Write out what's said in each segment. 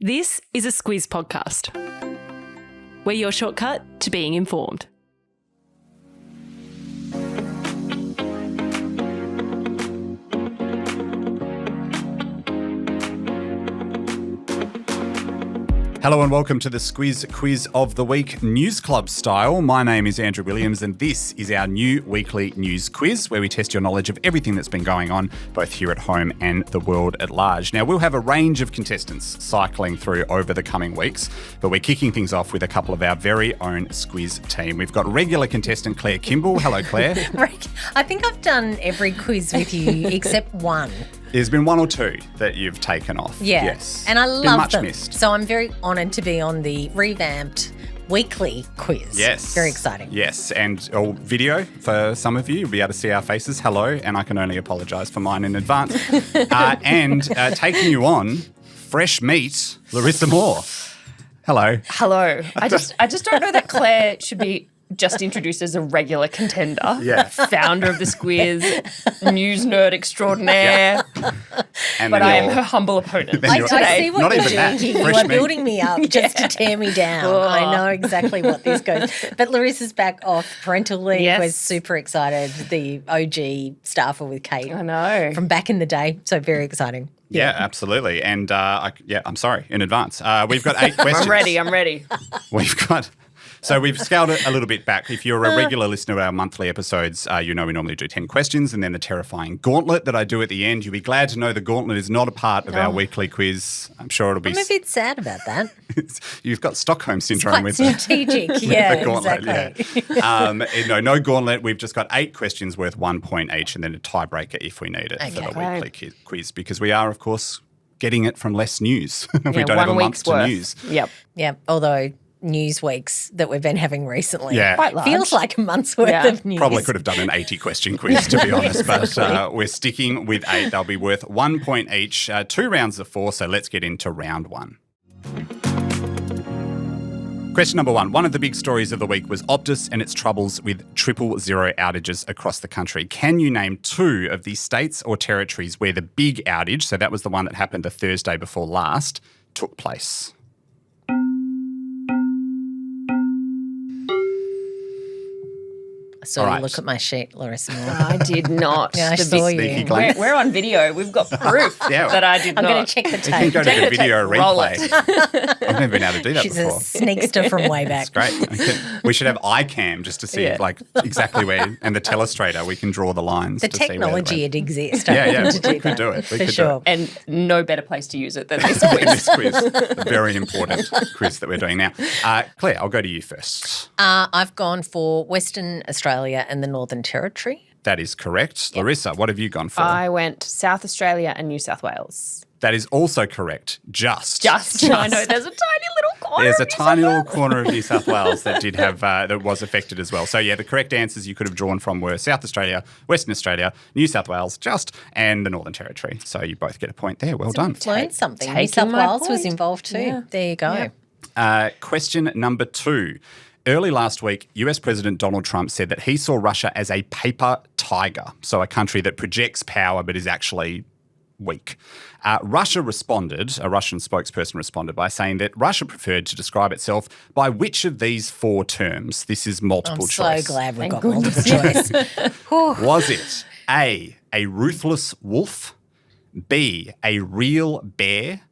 This is a Squiz podcast. We're your shortcut to being informed. Hello and welcome to the Squiz Quiz of the Week News Club style. My name is Andrew Williams and this is our new weekly news quiz where we test your knowledge of everything that's been going on both here at home and the world at large. Now, we'll have a range of contestants cycling through over the coming weeks, but we're kicking things off with a couple of our very own Squiz team. We've got regular contestant Claire Kimball. Hello, Claire. I think I've done every quiz with you except one. There's been one or two that you've taken off. Yeah. Yes. And I been love much them. missed. So I'm very honoured to be on the revamped weekly quiz. Yes. Very exciting. Yes. And video for some of you. You'll be able to see our faces. Hello. And I can only apologise for mine in advance. And taking you on, fresh meat, Larissa Moore. Hello. Hello. I just don't know that Claire should be just introduced as a regular contender. Yeah. Founder of the Squiz, news nerd extraordinaire. And But then I am you're- her humble opponent Then I you're- see what Not you're even doing that. here. You Fresh are meat. building me up just to tear me down. Oh. I know exactly what this goes. But Larissa's back off parental leave. Yes. We're super excited. The OG staffer with Kate I know. from back in the day. So very exciting. Yeah, absolutely. And I'm sorry in advance. We've got 8 questions. I'm ready. So we've scaled it a little bit back. If you're a regular listener to our monthly episodes, you know we normally do 10 questions and then the terrifying gauntlet that I do at the end. You'll be glad to know the gauntlet is not a part of our weekly quiz. I'm sure it'll be... I'm a bit sad about that. You've got Stockholm Syndrome Quite with strategic. the Yeah, gauntlet. exactly. Yeah. No gauntlet. We've just got 8 questions worth 1 point each and then a tiebreaker if we need it for the Okay. weekly quiz because we are, of course, getting it from less news. We Yeah, don't have a 1 month week's to worth. news. Yep. Yeah, although news weeks that we've been having recently Yeah. Quite large. feels like a month's worth Yeah. of news. Probably could have done an 80-question quiz, to be honest, but we're sticking with 8. They'll be worth 1 point each, 2 rounds of 4, so let's get into round 1. Question number 1. One of the big stories of the week was Optus and its troubles with 000 outages across the country. Can you name 2 of the states or territories where the big outage, so that was the one that happened the Thursday before last, took place? I saw All you right. look at my sheet, Larissa Moore. I did not. Yeah, I The saw big- Sneaky you. glance. We're on video. We've got proof Yeah. that I did I'm not. going to check the You can tape. go to the video Roll replay. I've never been able to do that She's before. a sneakster from way back. Great. Okay. We should have iCam just to see Yeah. exactly where, and the telestrator, we can draw the lines. The to see where technology they it exists. went. Yeah, to we could do it. We for could sure. And no better place to use it than this do it. quiz. This quiz, a very important quiz that we're doing now. Claire, I'll go to you first. I've gone for Western Australia and the Northern Territory. That is correct. Larissa, what have you gone for? I went South Australia and New South Wales. That is also correct. Just. I know there's a tiny little corner. There's a of New tiny South little Wales. corner of New South Wales that did have that was affected as well. So yeah, the correct answers you could have drawn from were South Australia, Western Australia, New South Wales, and the Northern Territory. So you both get a point there. Well done. Learned something. New taking South my Wales was point. involved too. Yeah. There you go. Yeah. Question number 2. Early last week, US President Donald Trump said that he saw Russia as a paper tiger, so a country that projects power but is actually weak. Russia responded, a Russian spokesperson responded by saying that Russia preferred to describe itself by which of these 4 terms? This is multiple I'm choice. so glad we've Thank got multiple choice. Was it A, ruthless wolf, B, a real bear,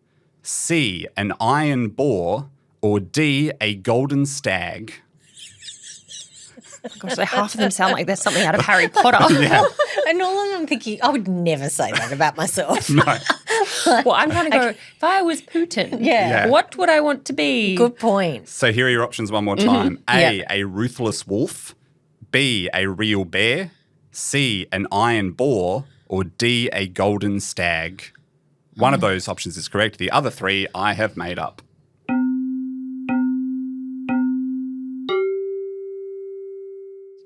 C, an iron boar, or D, a golden stag? Gosh, half of them sound like there's something out of Harry Potter. Yeah. And all of them thinking, I would never say that about myself. No. Well, I'm trying to go, if I was Putin, Yeah. what would I want to be? Good point. So here are your options one more time. A, Yeah. a ruthless wolf, B, a real bear, C, an iron boar, or D, a golden stag. One of those options is correct. The other 3 I have made up.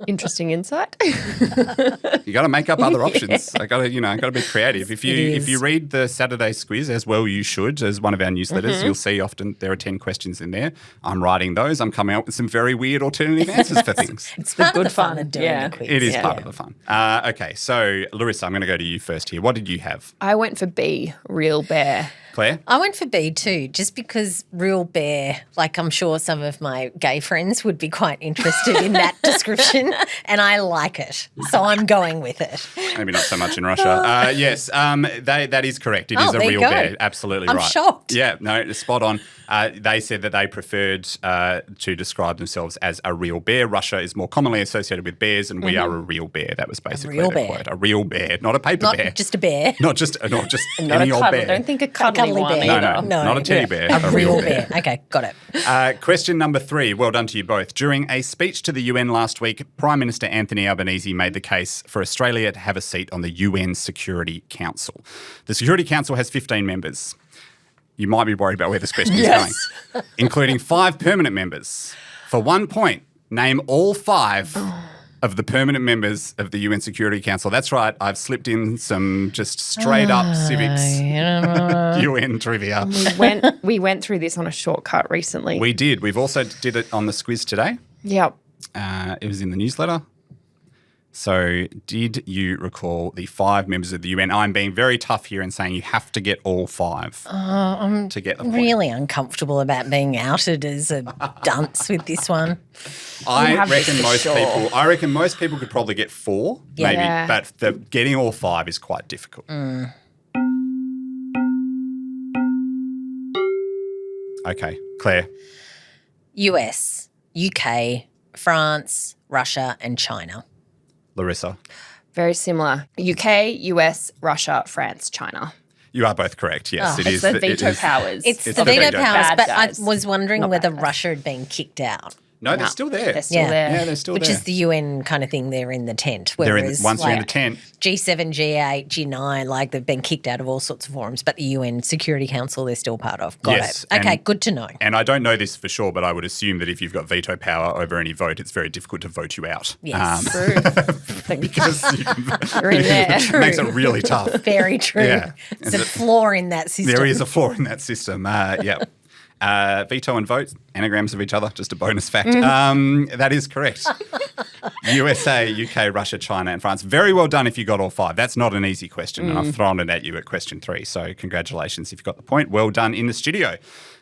Interesting insight. You got to make up other options. I got to be creative. If you read the Saturday Squiz, as well you should, as one of our newsletters, you'll see often there are 10 questions in there. I'm writing those. I'm coming up with some very weird alternative answers for things. It's part good of the fun fun. of doing Yeah. a quiz. It is part of the fun. Okay, so Larissa, I'm going to go to you first here. What did you have? I went for B, real bear. Claire? I went for B too, just because real bear, like I'm sure some of my gay friends would be quite interested in that description, and I like it. So I'm going with it. Maybe not so much in Russia. Yes, that is correct. It is a there you real go. bear. Absolutely I'm right. shocked. Yeah, no, spot on. They said that they preferred to describe themselves as a real bear. Russia is more commonly associated with bears, and we are a real bear. That was basically real the bear. quote. A real bear, not a paper Not bear. just a bear. Not just Not any a old cuddle. bear. Don't think a cuddly cuddly one bear. either. No, not a teddy bear. A real bear. Okay, got it. Question number 3. Well done to you both. During a speech to the UN last week, Prime Minister Anthony Albanese made the case for Australia to have a seat on the UN Security Council. The Security Council has 15 members. You might be worried about where this question is going, including 5 permanent members. For 1 point, name all 5 of the permanent members of the UN Security Council. That's right. I've slipped in some just straight up civics UN trivia. We went through this on a shortcut recently. We did. We've also did it on the Squiz today. Yep. It was in the newsletter. So did you recall the 5 members of the UN? I'm being very tough here and saying you have to get all 5 to get the point. Really uncomfortable about being outed as a dunce with this one. I have this reckon for most sure. people. I reckon most people could probably get 4, maybe, Yeah. but getting all 5 is quite difficult. Okay, Claire. US, UK, France, Russia, and China. Larissa. Very similar. UK, US, Russia, France, China. You are both correct. Yes, it It's is. the it veto is- powers. It's It's the the veto veto powers, bad but guys. I was wondering Not whether bad guys. Russia had been kicked out. No, they're still there. They're still Yeah. there. Yeah, they're still Which there. is the UN kind of thing. They're in the tent. They're Whereas once you're in the like, tent. G7, G8, G9, like they've been kicked out of all sorts of forums, but the UN Security Council they're still part of. Got Yes, it. Okay, and- good to know. And I don't know this for sure, but I would assume that if you've got veto power over any vote, it's very difficult to vote you out. Yes. True. Because you can, You're in there. it makes it really tough. Very true. Yeah. There's a flaw in that system. There is a flaw in that system. Yeah. Veto and vote, anagrams of each other, just a bonus fact. That is correct. USA, UK, Russia, China, and France. Very well done if you got all 5. That's not an easy question, and I've thrown it at you at question 3. So congratulations if you got the point. Well done in the studio.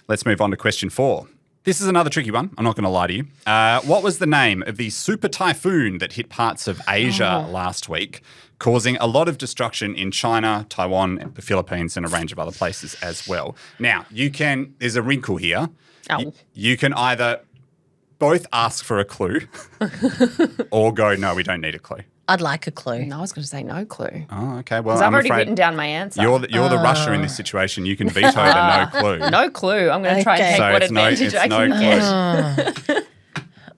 Let's move on to question 4. This is another tricky one. I'm not going to lie to you. What was the name of the super typhoon that hit parts of Asia last week, causing a lot of destruction in China, Taiwan, the Philippines, and a range of other places as well? Now, there's a wrinkle here. Oh. You can either both ask for a clue or go, no, we don't need a clue. I'd like a clue. No, I was going to say no clue. Oh, okay. Well, Because I've I'm already afraid written down my answer. you're the Russia in this situation. You can veto the no clue. No clue. I'm going to try and Okay. take So what it's no- advantage it's I no can clue. get.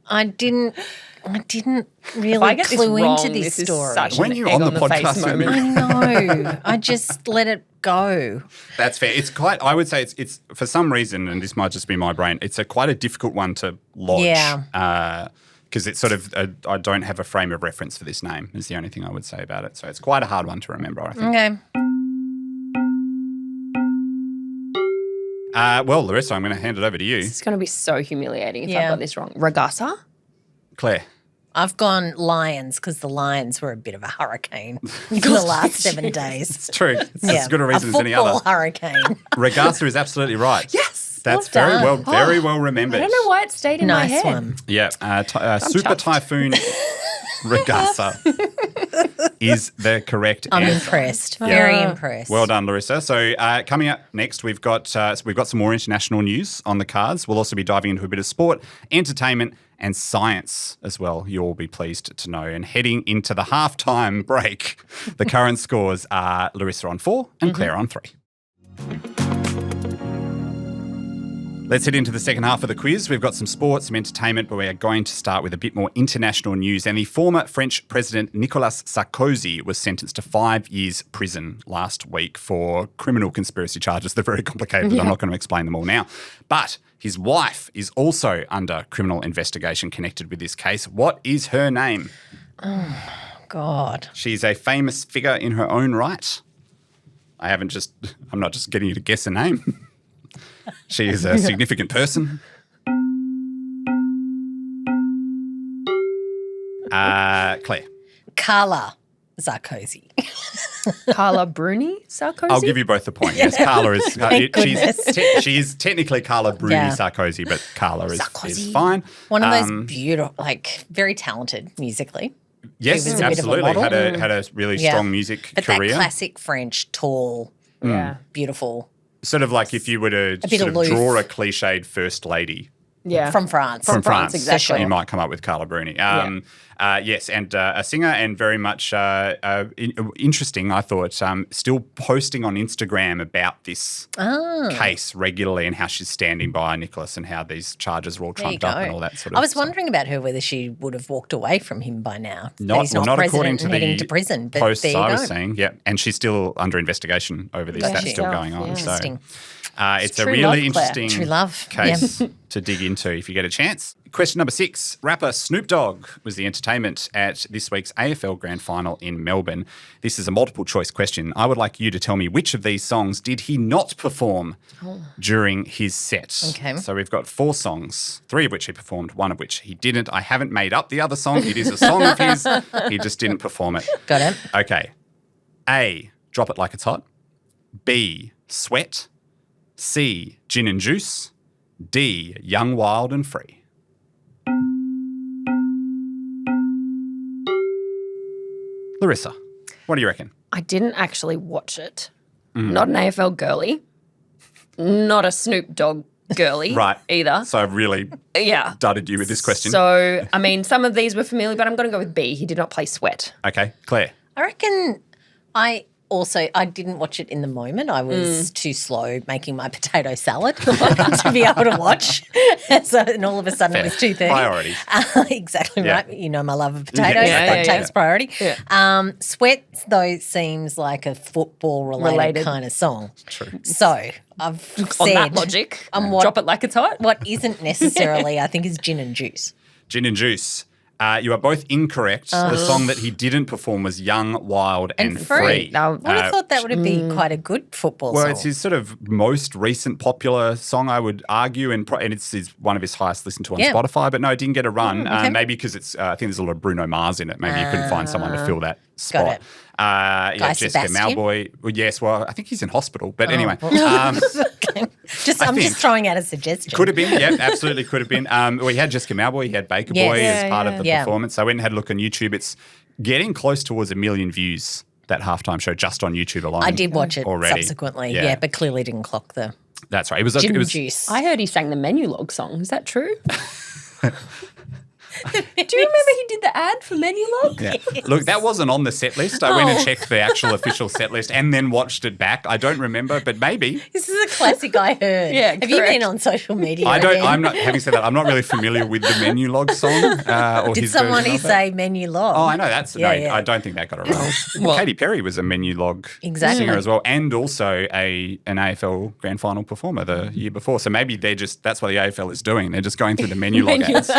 I didn't really I get this clue wrong, into this this is story. such When an you're egg on the face podcast with me. moment. No, I just let it go. That's fair. It's quite. I would say it's for some reason, and this might just be my brain. It's quite a difficult one to lodge. Yeah. Because it's sort of I don't have a frame of reference for this name. Is the only thing I would say about it. So it's quite a hard one to remember. I think. Okay. Well, Larissa, I'm going to hand it over to you, It's going to be so humiliating if Yeah. I've got this wrong. Regatta? Claire. I've gone Lions because the Lions were a bit of a hurricane in the last 7 days. It's true. It's as good a reason as any football other. hurricane. Regatta is absolutely right. Yes. That's well done. very well remembered. I don't know why it stayed in my Nice head. one. Yeah, Super chuffed. Typhoon Regatta is the correct I'm answer. impressed. Very impressed. Well done, Larissa. So coming up next, we've got some more international news on the cards. We'll also be diving into a bit of sport, entertainment, and science as well. You'll be pleased to know. And heading into the halftime break, the current scores are Larissa on 4 and Claire on 3. Let's head into the second half of the quiz. We've got some sports, some entertainment, but we are going to start with a bit more international news. And the former French President Nicolas Sarkozy was sentenced to 5 years prison last week for criminal conspiracy charges. They're very complicated, but I'm not going to explain them all now. But his wife is also under criminal investigation connected with this case. What is her name? God. She's a famous figure in her own right. I'm not just getting you to guess a name. She is a significant person. Claire. Carla Sarkozy. Carla Bruni Sarkozy? I'll give you both the point. Yes, Carla is. She is technically Carla Bruni Yeah. Sarkozy, but Carla is Sarkozy. fine. One of those beautiful, very talented musically. Yes, She was a bit of a absolutely. model. Had a really strong music But career. that classic French, tall, Yeah. beautiful, Sort of like if you were to bit sort of aloof. draw a cliched first lady Yeah. from France. from France, exactly. you might come up with Carla Bruni. Yes, and a singer and very much interesting, I thought, still posting on Instagram about this case regularly and how she's standing by Nicholas and how these charges are all There you trumped up go. and all that sort of I was stuff. wondering about her, whether she would have walked away from him by now. That Not, he's well, not not according president to and the heading to prison. But posts there you I go. was seeing. Yeah, and she's still under investigation over this. Yeah. That's still Yeah. going on. Interesting. So it's a true really love, Claire. interesting True love. case to dig into if you get a chance. Question number 6. Rapper Snoop Dogg was the entertainment at this week's AFL Grand Final in Melbourne. This is a multiple choice question. I would like you to tell me which of these songs did he not perform during his set. Okay. So we've got 4 songs, 3 of which he performed, 1 of which he didn't. I haven't made up the other song. It is a song of his. He just didn't perform it. Got it. Okay. A, Drop It Like It's Hot. B, Sweat. C, Gin and Juice. D, Young, Wild and Free. Larissa, what do you reckon? I didn't actually watch it. Not an AFL girly. Not a Snoop Dogg girly Right. either. So I've really Yeah. dudded you with this question. So, I mean, some of these were familiar, but I'm going to go with B. He did not play Sweat. Okay, Claire. I reckon I didn't watch it in the moment. I was too slow making my potato salad to be able to watch. And all of a sudden it was 2:30. Priorities. Exactly Yeah. right. You know my love of potatoes. Yeah, that yeah, takes priority. Yeah. Sweat, though, seems like a football-related kind of song. True. So I've On said that logic, what- drop it like it's hot. what isn't necessarily, I think, is gin and juice. Gin and Juice. You are both incorrect. The song that he didn't perform was Young, Wild and Free. Now, I would have thought that would have been quite a good football Well, song. it's his sort of most recent popular song, I would argue, and it's one of his highest listened to on Yeah. Spotify. But no, it didn't get a run. okay. Maybe because it's, I think there's a lot of Bruno Mars in it. Maybe you couldn't find someone to fill that spot. it. Jessica Sebastian? Malboy. Well, yes, well, I think he's in hospital. But anyway, I'm think. just throwing out a suggestion. could have been. Yeah, absolutely could have been. Well, he had Jessica Malboy. He had Baker Yes. Boy as Yeah, part yeah. of the Yeah. performance. So I went and had a look on YouTube. It's getting close towards 1 million views, that halftime show, just on YouTube alone. I did watch it already. subsequently, yeah, but clearly didn't clock the That's right. It was gin it was juice. I heard he sang the Menu Log song. Is that true? Do you remember he did the ad for Menu Log? Yeah. Look, that wasn't on the set list. I went and checked the actual official set list and then watched it back. I don't remember, but maybe. This is a classic I heard. Yeah, Have you correct. been on social media? I don't. again? I'm not. Having said that, I'm not really familiar with the Menu Log song. Or Did his someone version of it. say menu log? Oh, I know that's Yeah, no. yeah. I don't think that got around. Katy Perry was a Menu Log Exactly. singer as well, and also an AFL Grand Final performer the year before. So maybe that's what the AFL is doing. They're just going through the Menu Log ads.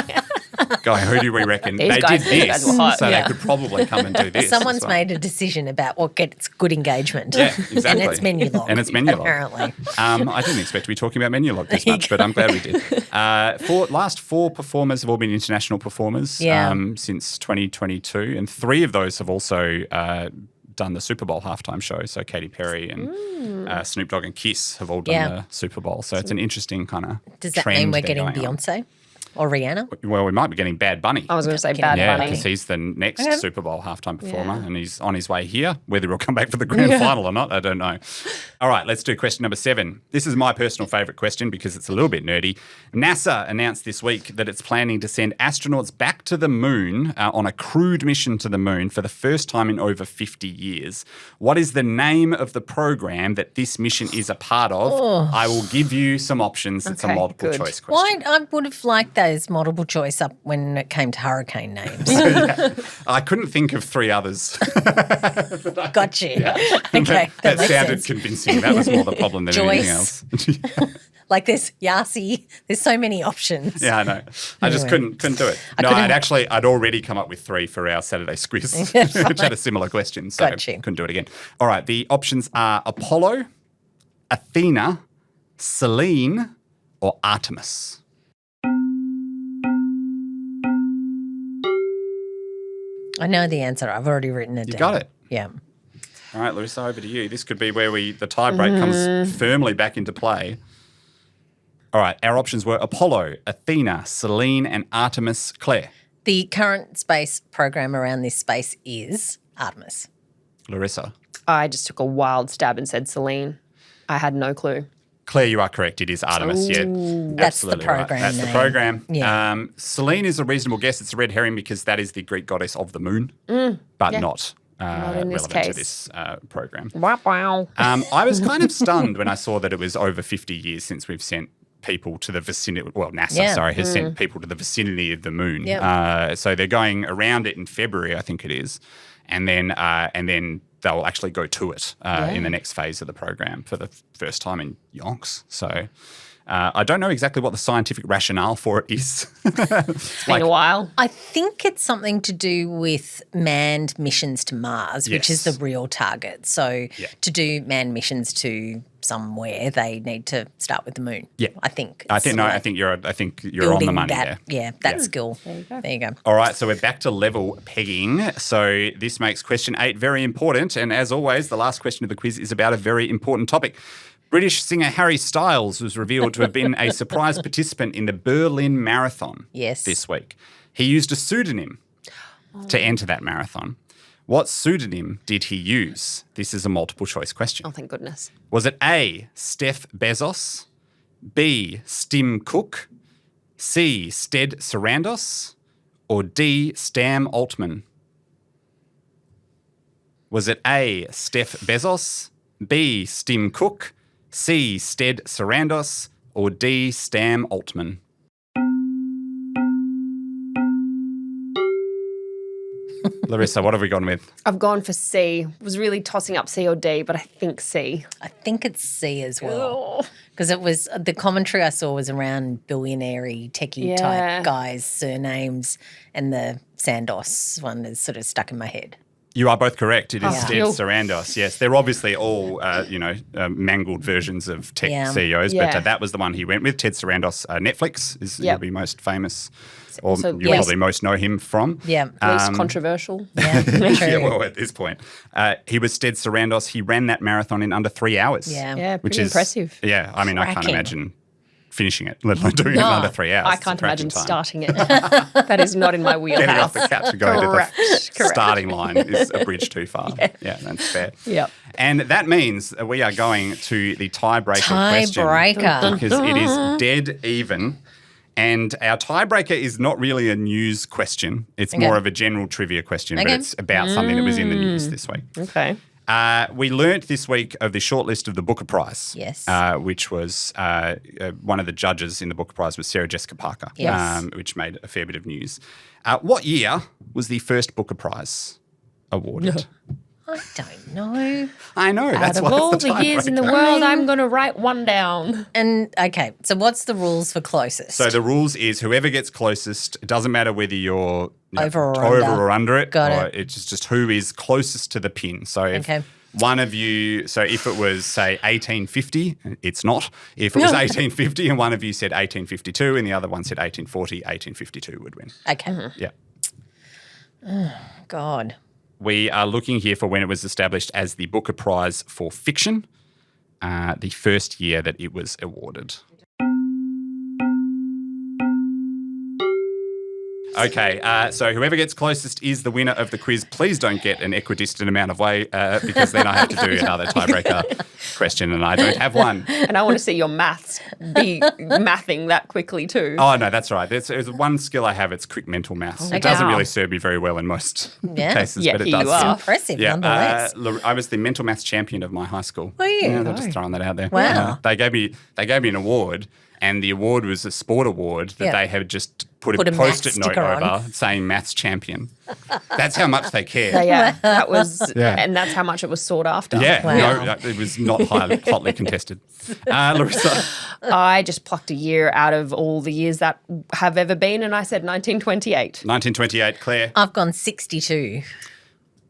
Going, who do we reckon? These They guys- did these this, guys were hot, so yeah. they could probably come and do this. Someone's as well. made a decision about what gets good engagement. Yeah, exactly. And it's menu log. And it's Menu Log. Apparently. I didn't expect to be talking about Menu Log this much, but I'm glad we did. Last 4 performers have all been international performers Yeah. since 2022, and 3 of those have also done the Super Bowl halftime show. So Katy Perry and Snoop Dogg and Kiss have all done Yeah. the Super Bowl. So it's an interesting kind of Does that trend mean we're they're getting going on. Beyonce or Rihanna? Well, we might be getting Bad Bunny. I was going to say Bad Yeah, Bunny. because he's the next Super Bowl halftime performer and he's on his way here. Whether he'll come back for the grand final or not, I don't know. All right, let's do question number 7. This is my personal favourite question because it's a little bit nerdy. NASA announced this week that it's planning to send astronauts back to the moon on a crewed mission to the moon for the first time in over 50 years. What is the name of the program that this mission is a part of? I will give you some options. It's a Okay, multiple good. choice Why question. I would have liked those multiple choice up when it came to hurricane names. I couldn't think of 3 others. Got you. Okay. That makes sounded sense. convincing. That was more the problem than anything else. Joyce. Like there's Yasi. There's so many options. Yeah, I know. I just Anyway. couldn't do it. No, I'd already come up with 3 for our Saturday Squiz, which had a similar question, so Got you. couldn't do it again. All right, the options are Apollo, Athena, Selene, or Artemis. I know the answer. I've already written it down. got it? Yeah. All right, Larissa, over to you. This could be where the tie-break comes firmly back into play. All right, our options were Apollo, Athena, Selene, and Artemis. Claire. The current space program around this space is Artemis. Larissa. I just took a wild stab and said Selene. I had no clue. Claire, you are correct. It is Artemis. Yeah, That's the absolutely right. program That's the name. program. Yeah. Selene is a reasonable guess. It's a red herring because that is the Greek goddess of the moon, but not in this relevant to case. this program. Wow. I was kind of stunned when I saw that it was over 50 years since we've sent people to the vicinity. Well, NASA, has sent people to the vicinity of the moon. Yep. So they're going around it in February, I think it is, and then they'll actually go to it in the next phase of the program for the first time in yonks. So I don't know exactly what the scientific rationale for it is. It's been a while. I think it's something to do with manned missions to Mars, which is the real target. So to do manned missions to somewhere, they need to start with the moon. Yeah, I think you're on the money there. Yeah, that skill. There you go. All right, so we're back to level pegging. So this makes question 8 very important. And as always, the last question of the quiz is about a very important topic. British singer Harry Styles was revealed to have been a surprise participant in the Berlin Marathon this week. He used a pseudonym to enter that marathon. What pseudonym did he use? This is a multiple choice question. Oh, thank goodness. Was it A, Steph Bezos, B, Stim Cook, C, Sted Sarandos, or D, Stam Altman? Was it A, Steph Bezos, B, Stim Cook, C, Sted Sarandos, or D, Stam Altman? Larissa, what have we gone with? I've gone for C. Was really tossing up C or D, but I think C. I think it's C as well. Because it was the commentary I saw was around billionaire-y, techie type guys' surnames, and the Sandos one is sort of stuck in my head. You are both correct. It is Sted Sarandos. Yes, they're obviously all mangled versions of tech CEOs, but that was the one he went with. Ted Sarandos, Netflix is you'll be most famous, or Also, you probably most know him from. Yeah, least controversial. Yeah, true. Yeah, well, at this point, he was Sted Sarandos. He ran that marathon in under 3 hours. Yeah, which pretty is impressive. Yeah, I mean, I can't imagine finishing it, let alone doing it in under 3 hours. I can't imagine starting it. That is not in my wheelhouse. Getting off the couch and going to the Correct. starting line is a bridge too far. Yeah, that's fair. Yep. And that means we are going to the tiebreaker question. Tiebreaker. Because it is dead even. And our tiebreaker is not really a news question. It's more of a general trivia question, but it's about something that was in the news this week. Okay. We learnt this week of the shortlist of the Booker Prize. Yes. Which was one of the judges in the Booker Prize was Sarah Jessica Parker, which made a fair bit of news. What year was the first Booker Prize awarded? I don't know. I know. That's Out why of all it's the the years in the tiebreaker. world, I'm going to write one down. And okay, so what's the rules for closest? So the rules is whoever gets closest, it doesn't matter whether you're Over or under. it. Got or it. It's just who is closest to the pin. So if one of you, so if it was, say, 1850, it's not. If it was 1850 and one of you said 1852 and the other one said 1840, 1852 would win. Okay. Yeah. God. We are looking here for when it was established as the Booker Prize for Fiction, the first year that it was awarded. Okay, so whoever gets closest is the winner of the quiz. Please don't get an equidistant amount of way because then I have to do another tiebreaker question and I don't have one. And I want to see your maths be mathing that quickly too. Oh, no, that's right. There's one skill I have. It's quick mental maths. It doesn't really serve me very well in most cases, Yeah, but it here does. you are. Impressive, nonetheless. I was the mental maths champion of my high school. Were you? Yeah, they're just throwing that out there. Wow. They gave me an award, and the award was a sport award that they had just put a maths Post-it note sticker on. over saying maths champion. That's how much they care. So, that was, and that's how much it was sought after. Yeah, Wow. no, it was not hotly contested. Larissa. I just plucked a year out of all the years that have ever been, and I said 1928. 1928, Claire. I've gone 62.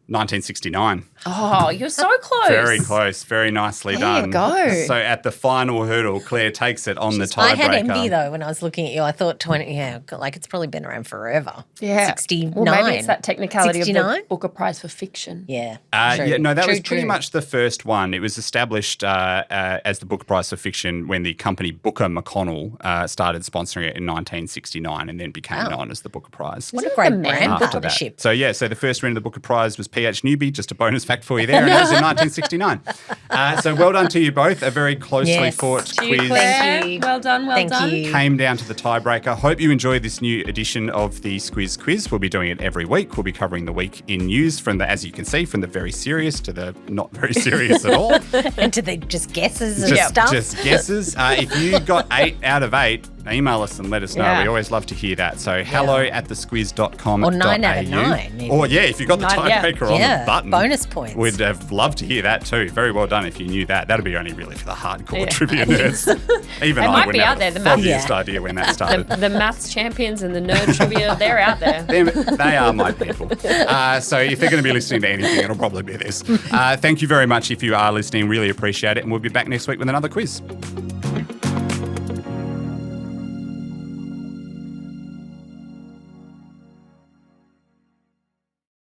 1969. Oh, you're so close. Very close. Very nicely There done. you go. So at the final hurdle, Claire takes it on the tiebreaker. I had envy though when I was looking at you. I thought 20. Yeah, like it's probably been around forever. Yeah. 69. Well, maybe it's that technicality 69? of the Booker Prize for fiction. Yeah. That was pretty true. much the first one. It was established as the Booker Prize for Fiction when the company Booker McConnell started sponsoring it in 1969 and then became known as the Booker Prize. What a great the man brand After that. partnership. So the first winner of the Booker Prize was P.H. Newby, just a bonus fact for you there, and that was in 1969. So well done to you both. A very closely fought quiz. Thank you. Well done, well Thank done. you. Came down to the tiebreaker. Hope you enjoyed this new edition of the Squiz Quiz. We'll be doing it every week. We'll be covering the week in news as you can see, from the very serious to the not very serious at all. And to the just guesses and stuff. Just guesses. If you got 8 out of 8, email us and let us know. Yeah. We always love to hear that. So hello@thesquiz.com.au. Or 9 out of 9. even. Or if you got the 9, yeah. tiebreaker on the button. Bonus points. We'd have loved to hear that too. Very well done if you knew that. That'd be only really for the hardcore trivia nerds. Even They I might wouldn't be have out there, the the math- foggiest idea when that started. The maths champions and the nerd trivia, they're out there. They are my people. So if they're going to be listening to anything, it'll probably be this. Thank you very much if you are listening. Really appreciate it. And we'll be back next week with another quiz.